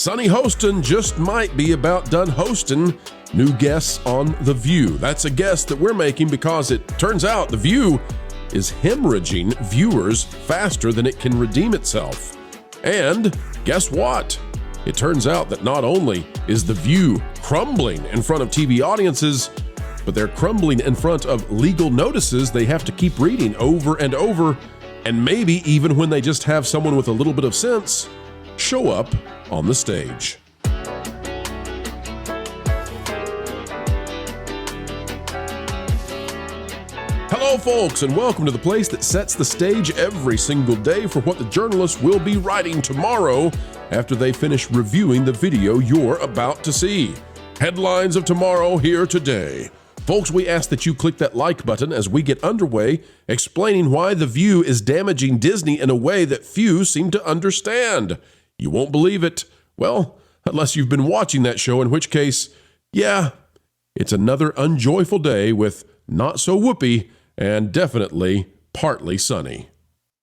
Sonny Hostin just might be about done hosting new guests on The View. That's a guess that we're making because it turns out The View is hemorrhaging viewers faster than it can redeem itself. And guess what? It turns out that not only is The View crumbling in front of TV audiences, but they're crumbling in front of legal notices they have to keep reading over and over, and maybe even when they just have someone with a little bit of sense show up on the stage. Hello, folks, and welcome to the place that sets the stage every single day for what the journalists will be writing tomorrow after they finish reviewing the video you're about to see. Headlines of tomorrow here today. Folks, we ask that you click that like button as we get underway, explaining why The View is damaging Disney in a way that few seem to understand. You won't believe it. Well, unless you've been watching that show, in which case, yeah, it's another unjoyful day with not so whoopee and definitely partly sunny.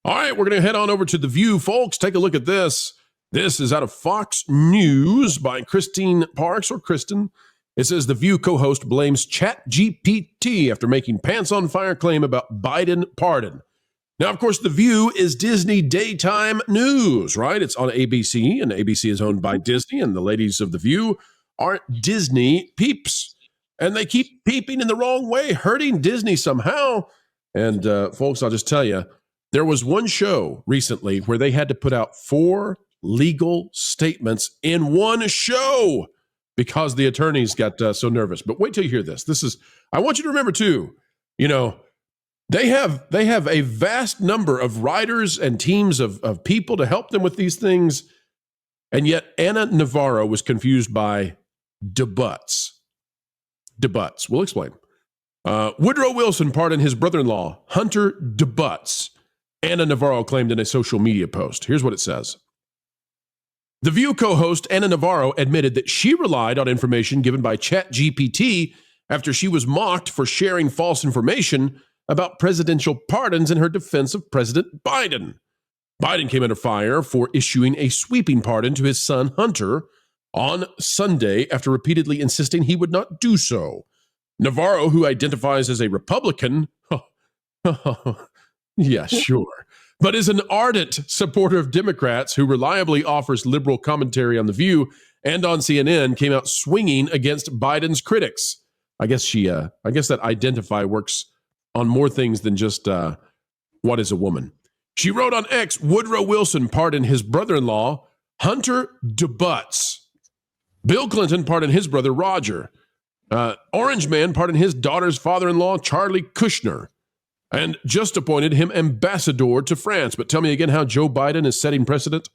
All right, we're going to head on over to The View, folks. Take a look at this. This is out of Fox News by Christine Parks, or Kristen. It says The View co-host blames ChatGPT after making pants-on-fire claim about Biden pardon. Now, of course, The View is Disney daytime news, right? It's on ABC, and ABC is owned by Disney, and the ladies of The View aren't Disney peeps. And they keep peeping in the wrong way, hurting Disney somehow. And folks, I'll just tell you, there was one show recently where they had to put out 4 legal statements in one show because the attorneys got so nervous. But wait till you hear this. I want you to remember too, they have a vast number of writers and teams of people to help them with these things. And yet Anna Navarro was confused by debuts. Debuts. We'll explain. Woodrow Wilson pardoned his brother-in-law, Hunter debuts, Anna Navarro claimed in a social media post. Here's what it says. The View co-host Anna Navarro admitted that she relied on information given by ChatGPT after she was mocked for sharing false information about presidential pardons in her defense of President Biden. Biden came under fire for issuing a sweeping pardon to his son Hunter on Sunday after repeatedly insisting he would not do so. Navarro, who identifies as a Republican, yeah, sure, but is an ardent supporter of Democrats who reliably offers liberal commentary on The View and on CNN, came out swinging against Biden's critics. I guess that identify works on more things than just what is a woman. She wrote on X, Woodrow Wilson pardoned his brother-in-law, Hunter debuts. Bill Clinton pardoned his brother, Roger. Orange Man pardoned his daughter's father-in-law, Charlie Kushner, and just appointed him ambassador to France. But tell me again how Joe Biden is setting precedent.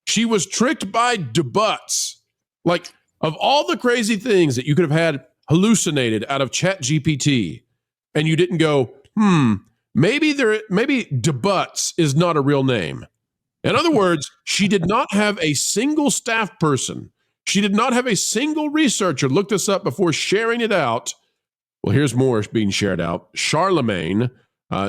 She was tricked by debuts. Like, of all the crazy things that you could have had hallucinated out of ChatGPT, and you didn't go, maybe debuts is not a real name. In other words, she did not have a single staff person. She did not have a single researcher look this up before sharing it out. Well, here's more being shared out. Charlamagne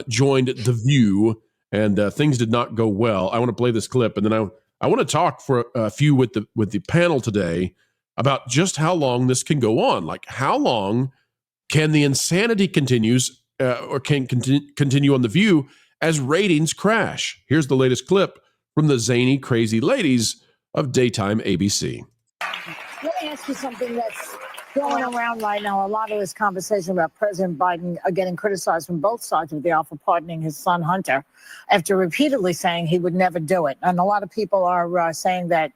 joined The View, and things did not go well. I want to play this clip, and then I want to talk for a few with the panel today about just how long this can go on. Like, how long can the insanity continue on The View as ratings crash? Here's the latest clip from the zany, crazy ladies of daytime ABC. Let me ask you something that's going around right now. A lot of this conversation about President Biden getting criticized from both sides of the aisle for pardoning his son Hunter after repeatedly saying he would never do it. And a lot of people are saying that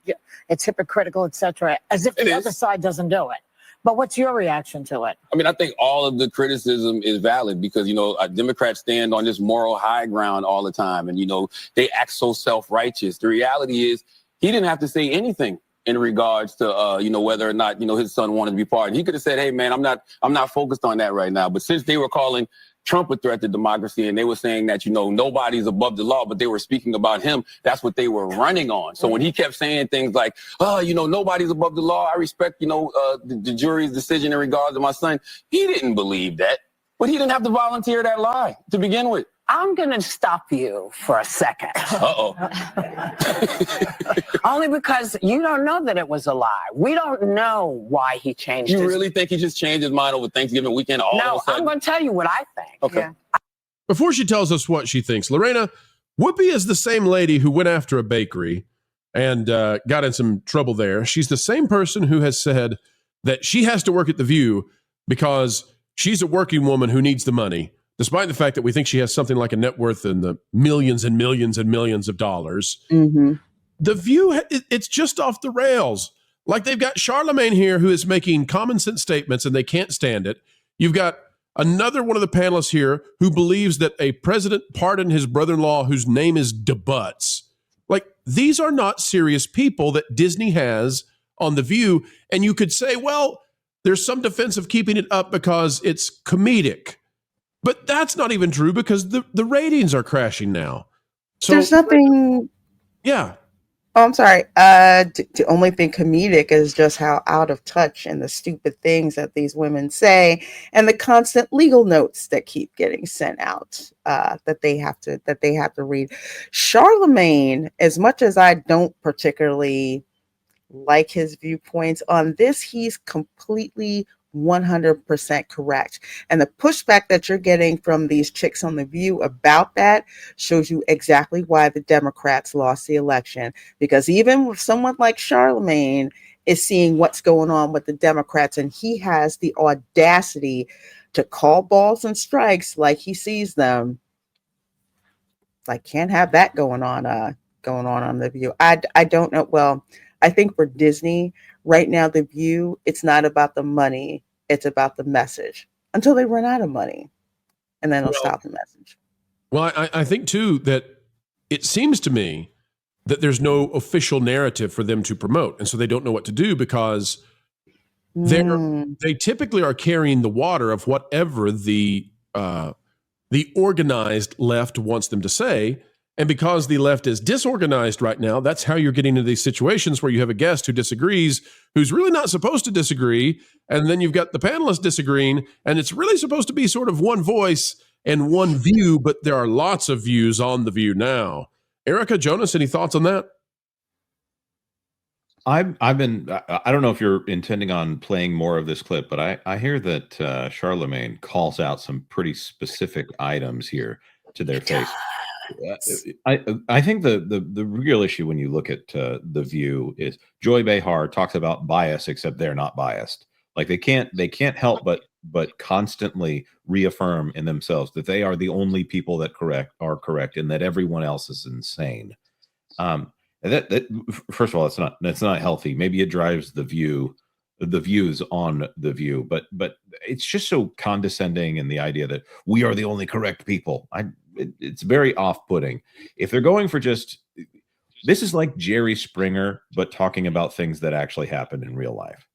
it's hypocritical, et cetera, as if the other side doesn't do it. But what's your reaction to it? I mean, I think all of the criticism is valid because, Democrats stand on this moral high ground all the time. And, they act so self-righteous. The reality is he didn't have to say anything in regards to, whether or not, his son wanted to be pardoned. He could have said, hey, man, I'm not focused on that right now. But since they were calling Trump a threat to democracy and they were saying that, nobody's above the law, but they were speaking about him, that's what they were running on. So when he kept saying things like, nobody's above the law, I respect, the jury's decision in regards to my son, he didn't believe that. But he didn't have to volunteer that lie to begin with. I'm going to stop you for a second. Uh-oh. Only because you don't know that it was a lie. We don't know why he changed You his... really think he just changed his mind over Thanksgiving weekend all of No, a sudden? I'm going to tell you what I think. Okay. Yeah. Before she tells us what she thinks, Lorena, Whoopi is the same lady who went after a bakery and got in some trouble there. She's the same person who has said that she has to work at The View because she's a working woman who needs the money, despite the fact that we think she has something like a net worth in the millions and millions and millions of dollars. Mm-hmm. The View, it's just off the rails. Like they've got Charlamagne here who is making common sense statements and they can't stand it. You've got another one of the panelists here who believes that a president pardoned his brother-in-law whose name is DeButts. Like, these are not serious people that Disney has on The View. And you could say, well, there's some defense of keeping it up because it's comedic. But that's not even true because the ratings are crashing now. So There's nothing... Yeah. Oh, I'm sorry. The only thing comedic is just how out of touch and the stupid things that these women say, and the constant legal notes that keep getting sent out that they have to read. Charlamagne, as much as I don't particularly like his viewpoints on this, he's completely 100% correct. And the pushback that you're getting from these chicks on The View about that shows you exactly why the Democrats lost the election. Because even with someone like Charlamagne is seeing what's going on with the Democrats, and he has the audacity to call balls and strikes like he sees them. Like, can't have that going on The View. I don't know. Well, I think for Disney right now, The View, it's not about the money, it's about the message until they run out of money, and then they'll stop the message. Well, I think too that it seems to me that there's no official narrative for them to promote, and so they don't know what to do because they typically are carrying the water of whatever the organized left wants them to say. And because the left is disorganized right now, that's how you're getting into these situations where you have a guest who disagrees, who's really not supposed to disagree. And then you've got the panelists disagreeing, and it's really supposed to be sort of one voice and one view, but there are lots of views on The View now. Erica, Jonas, any thoughts on that? I don't know if you're intending on playing more of this clip, but I hear that Charlamagne calls out some pretty specific items here to their face. I think the real issue when you look at The View is Joy Behar talks about bias, except they're not biased. Like they can't help but constantly reaffirm in themselves that they are the only people that are correct, and that everyone else is insane. That first of all, that's not healthy. Maybe it drives the views on The View, but it's just so condescending, and the idea that we are the only correct people. It's very off-putting. If they're going for this is like Jerry Springer, but talking about things that actually happen in real life.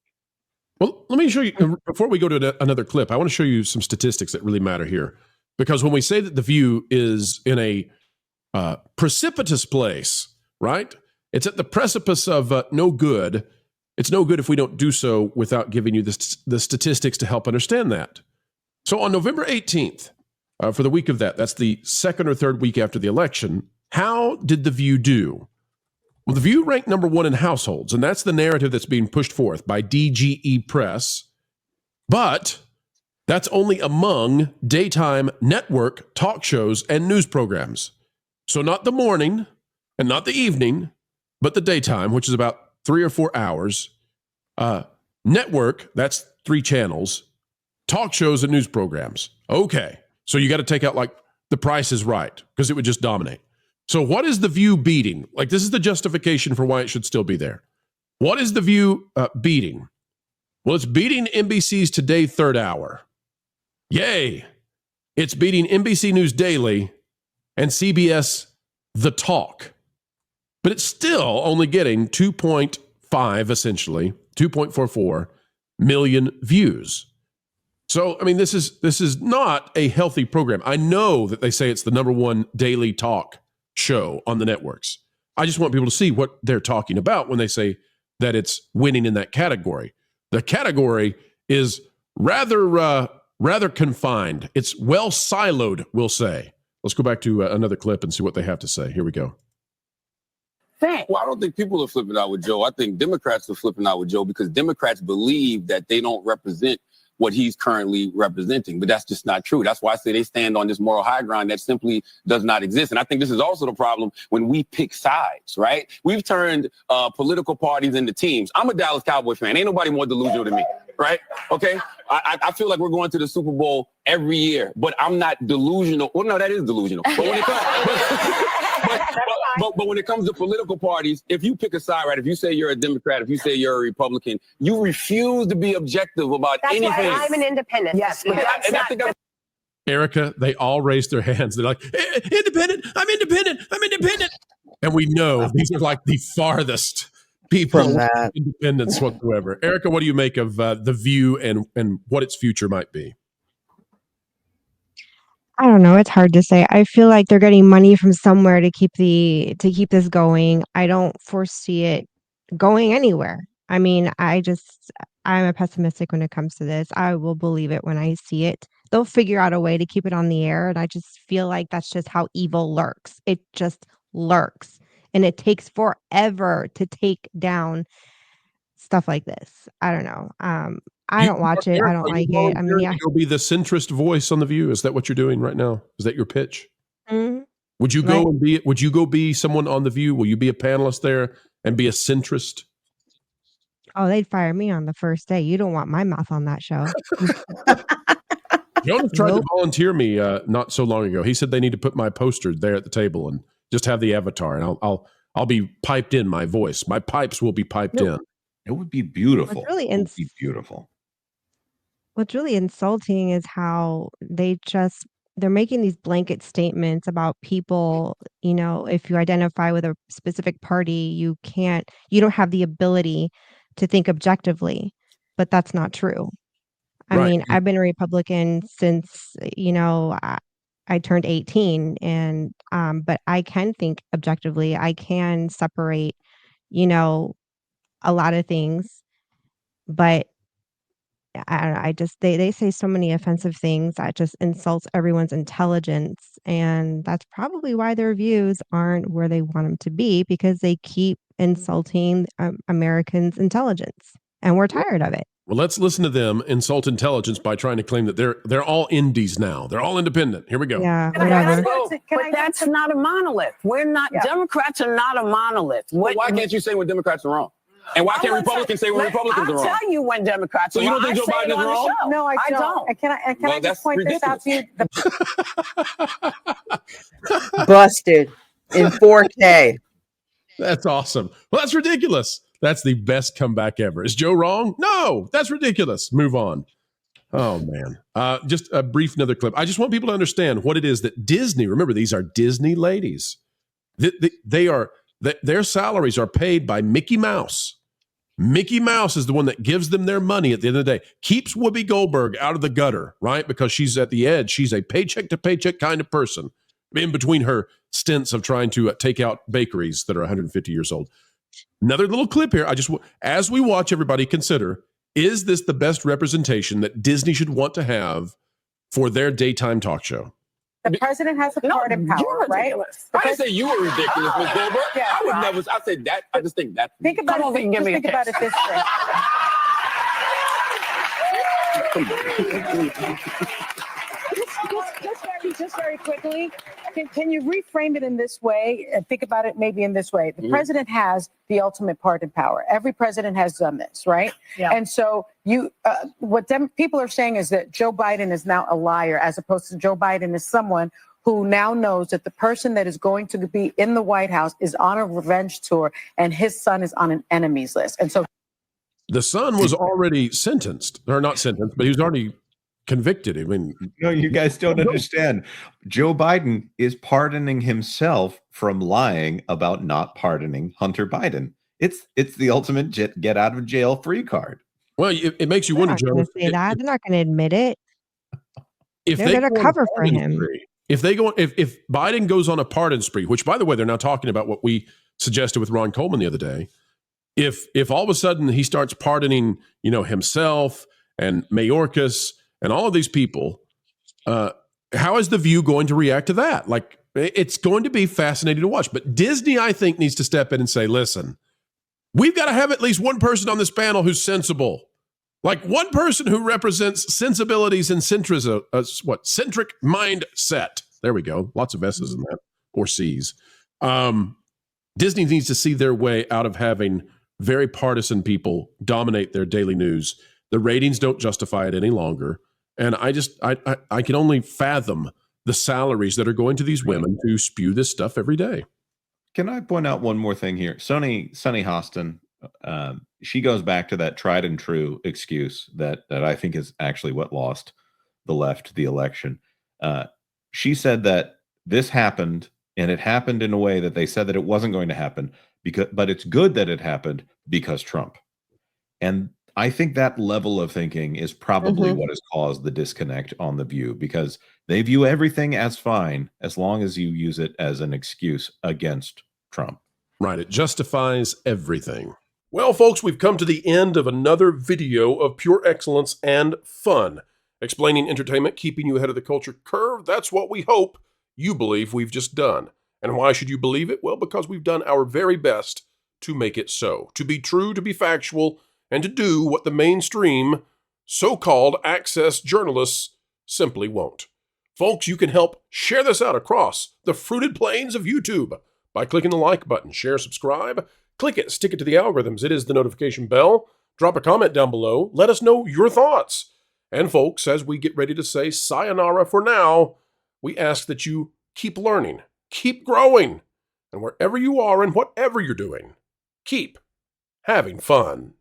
Well, let me show you, before we go to another clip, I want to show you some statistics that really matter here. Because when we say that The View is in a precipitous place, right? It's at the precipice of no good. It's no good if we don't do so without giving you the statistics to help understand that. So on November 18th, for the week of that's the second or third week after the election, how did The View do? Well, The View ranked number one in households, and that's the narrative that's being pushed forth by DGE Press. But that's only among daytime network talk shows and news programs. So not the morning and not the evening, but the daytime, which is about 3 or 4 hours. Network, that's 3 channels. Talk shows and news programs. Okay. So you got to take out like The Price is Right, because it would just dominate. So what is The View beating? Like, this is the justification for why it should still be there. What is The View beating? Well, it's beating NBC's Today Third Hour. Yay. It's beating NBC News Daily and CBS The Talk. But it's still only getting 2.5, essentially, 2.44 million views. So, I mean, this is not a healthy program. I know that they say it's the number one daily talk show on the networks. I just want people to see what they're talking about when they say that it's winning in that category. The category is rather rather confined. It's well siloed, we'll say. Let's go back to another clip and see what they have to say. Here we go. Well, I don't think people are flipping out with Joe. I think Democrats are flipping out with Joe because Democrats believe that they don't represent what he's currently representing. But that's just not true. That's why I say they stand on this moral high ground that simply does not exist. And I think this is also the problem when we pick sides, right? We've turned political parties into teams. I'm a Dallas Cowboy fan. Ain't nobody more delusional than me, right? Okay? I feel like we're going to the Super Bowl every year, but I'm not delusional. Well, no, that is delusional. But when it comes... But when it comes to political parties, if you pick a side, right, if you say you're a Democrat, if you say you're a Republican, you refuse to be objective about anything. That's why I'm an independent. Yes. Erica, they all raise their hands. They're like, independent, I'm independent, I'm independent. And we know these are like the farthest people from that independence whatsoever. Erica, what do you make of The View and what its future might be? I don't know. It's hard to say. I feel like they're getting money from somewhere to keep this going. I don't foresee it going anywhere. I mean, I'm a pessimistic when it comes to this. I will believe it when I see it. They'll figure out a way to keep it on the air, and I just feel like that's just how evil lurks. It just lurks, and it takes forever to take down stuff like this. I don't know. I don't watch it. I don't like it. I mean, yeah. You'll be the centrist voice on The View. Is that what you're doing right now? Is that your pitch? Mm-hmm. Would you go Would you go be someone on The View? Will you be a panelist there and be a centrist? Oh, they'd fire me on the first day. You don't want my mouth on that show. Jonas tried to volunteer me not so long ago. He said they need to put my poster there at the table and just have the avatar, and I'll be piped in my voice. My pipes will be piped in. It would be beautiful. What's really it would be beautiful. What's really insulting is how they're making these blanket statements about people. You know, if you identify with a specific party, you don't have the ability to think objectively, but that's not true. I mean, I've been a Republican since, I turned 18, and but I can think objectively. I can separate, a lot of things, but I just they say so many offensive things that just insults everyone's intelligence, and that's probably why their views aren't where they want them to be, because they keep insulting Americans' intelligence, and we're tired of it. Well, let's listen to them insult intelligence by trying to claim that they're all indies now. They're all independent. Here we go. Yeah, whatever. But that's not a monolith. We're not. Yeah. Democrats are not a monolith. Why can't you say when Democrats are wrong? And why can't Republicans say when Republicans are wrong? I'll tell you when Democrats are wrong. So you don't think Joe Biden is wrong? No, I don't. And can I just point ridiculous. This out to you? Busted in 4K. That's awesome. Well, that's ridiculous. That's the best comeback ever. Is Joe wrong? No, that's ridiculous. Move on. Oh, man. Just a brief another clip. I just want people to understand what it is that Disney, remember, these are Disney ladies. Their salaries are paid by Mickey Mouse. Mickey Mouse is the one that gives them their money at the end of the day, keeps Whoopi Goldberg out of the gutter, right? Because she's at the edge. She's a paycheck to paycheck kind of person in between her stints of trying to take out bakeries that are 150 years old. Another little clip here. As we watch, everybody consider, is this the best representation that Disney should want to have for their daytime talk show? The president has a part in power, right? I didn't say you were ridiculous, Ms. Goldberg. Yeah, I would never. I said that. I just think that. Think about it. Think about it this way. Just very quickly. Can you reframe it in this way? Think about it maybe in this way. The president has the ultimate part in power. Every president has done this, right? Yeah. And so what people are saying is that Joe Biden is now a liar, as opposed to Joe Biden is someone who now knows that the person that is going to be in the White House is on a revenge tour, and his son is on an enemies list. And so the son was already sentenced, or not sentenced, but he was already convicted. I mean, no, you guys don't understand. Joe Biden is pardoning himself from lying about not pardoning Hunter Biden. It's the ultimate get out of jail free card. Well, it makes you wonder, Joe. They're not going to admit it. They're going to cover for him. If Biden goes on a pardon spree, which, by the way, they're now talking about what we suggested with Ron Coleman the other day. If all of a sudden he starts pardoning, himself and Mayorkas and all of these people, how is The View going to react to that? Like, it's going to be fascinating to watch. But Disney, I think, needs to step in and say, listen, we've got to have at least one person on this panel who's sensible. Like one person who represents sensibilities and centric mindset. There we go. Lots of S's in that, or C's. Disney needs to see their way out of having very partisan people dominate their daily news. The ratings don't justify it any longer. And I can only fathom the salaries that are going to these women to spew this stuff every day. Can I point out one more thing here? Sunny Hostin, she goes back to that tried and true excuse that I think is actually what lost the left the election. She said that this happened, and it happened in a way that they said that it wasn't going to happen, but it's good that it happened because Trump. And I think that level of thinking is probably what has caused the disconnect on The View, because they view everything as fine as long as you use it as an excuse against Trump. Right. It justifies everything. Well, folks, we've come to the end of another video of pure excellence and fun. Explaining entertainment, keeping you ahead of the culture curve. That's what we hope you believe we've just done. And why should you believe it? Well, because we've done our very best to make it so. To be true, to be factual, and to do what the mainstream so-called access journalists simply won't. Folks, you can help share this out across the fruited plains of YouTube by clicking the like button, share, subscribe, click it, stick it to the algorithms. It is the notification bell. Drop a comment down below. Let us know your thoughts. And folks, as we get ready to say sayonara for now, we ask that you keep learning, keep growing, and wherever you are and whatever you're doing, keep having fun.